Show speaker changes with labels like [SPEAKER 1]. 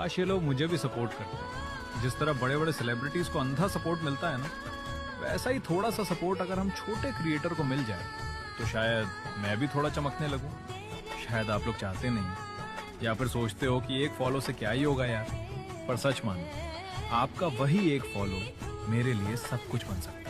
[SPEAKER 1] काश ये लोग मुझे भी सपोर्ट करते। जिस तरह बड़े बड़े सेलिब्रिटीज को अंधा सपोर्ट मिलता है ना, वैसा ही थोड़ा सा सपोर्ट अगर हम छोटे क्रिएटर को मिल जाए तो शायद मैं भी थोड़ा चमकने लगूं। शायद आप लोग चाहते नहीं, या फिर सोचते हो कि एक फॉलो से क्या ही होगा यार, पर सच मानो आपका वही एक फॉलो मेरे लिए सब कुछ बन सकता है।